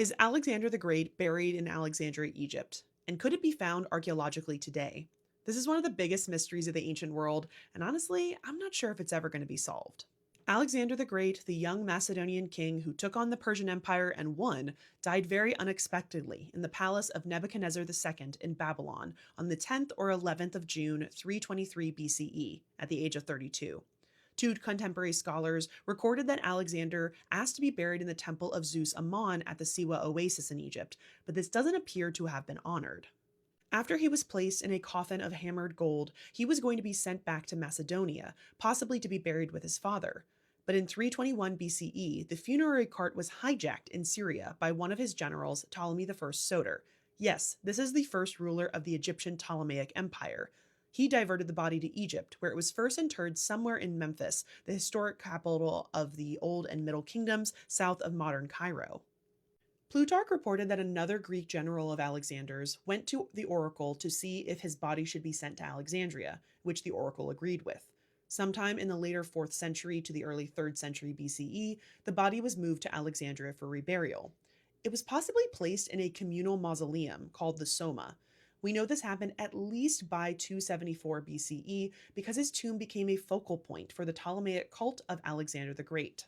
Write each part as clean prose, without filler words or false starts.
Is Alexander the Great buried in Alexandria, Egypt? And could it be found archaeologically today? This is one of the biggest mysteries of the ancient world, and honestly, I'm not sure if it's ever going to be solved. Alexander the Great, the young Macedonian king who took on the Persian Empire and won, died very unexpectedly in the palace of Nebuchadnezzar II in Babylon on the 10th or 11th of June 323 BCE at the age of 32. Two contemporary scholars recorded that Alexander asked to be buried in the temple of Zeus Ammon at the Siwa oasis in Egypt, but this doesn't appear to have been honored. After he was placed in a coffin of hammered gold, he was going to be sent back to Macedonia, possibly to be buried with his father. But in 321 BCE, the funerary cart was hijacked in Syria by one of his generals, Ptolemy I Soter. Yes, this is the first ruler of the Egyptian Ptolemaic Empire. He diverted the body to Egypt, where it was first interred somewhere in Memphis, the historic capital of the Old and Middle Kingdoms, south of modern Cairo. Plutarch reported that another Greek general of Alexander's went to the oracle to see if his body should be sent to Alexandria, which the oracle agreed with. Sometime in the later 4th century to the early 3rd century BCE, the body was moved to Alexandria for reburial. It was possibly placed in a communal mausoleum called the Soma. We know this happened at least by 274 BCE because his tomb became a focal point for the Ptolemaic cult of Alexander the Great.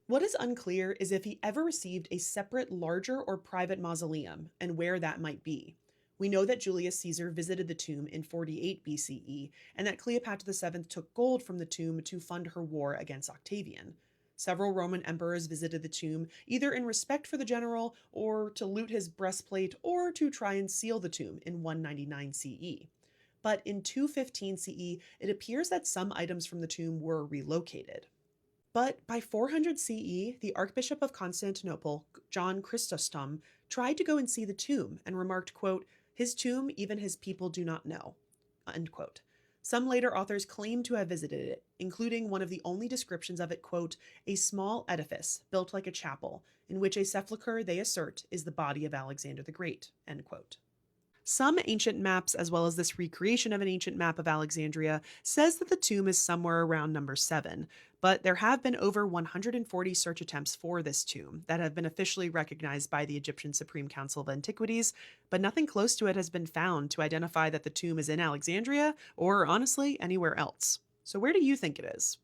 What is unclear is if he ever received a separate, larger, or private mausoleum, and where that might be. We know that Julius Caesar visited the tomb in 48 BCE, and that Cleopatra VII took gold from the tomb to fund her war against Octavian. Several Roman emperors visited the tomb either in respect for the general, or to loot his breastplate, or to try and seal the tomb in 199 CE. But in 215 CE, it appears that some items from the tomb were relocated. But by 400 CE, the Archbishop of Constantinople, John Chrysostom, tried to go and see the tomb and remarked, quote, "His tomb even his people do not know," end quote. Some later authors claim to have visited it, including one of the only descriptions of it, quote, "a small edifice built like a chapel, in which a sepulchre, they assert, is the body of Alexander the Great," end quote. Some ancient maps, as well as this recreation of an ancient map of Alexandria, says that the tomb is somewhere around number 7, but there have been over 140 search attempts for this tomb that have been officially recognized by the Egyptian Supreme Council of Antiquities, but nothing close to it has been found to identify that the tomb is in Alexandria or, honestly, anywhere else. So where do you think it is?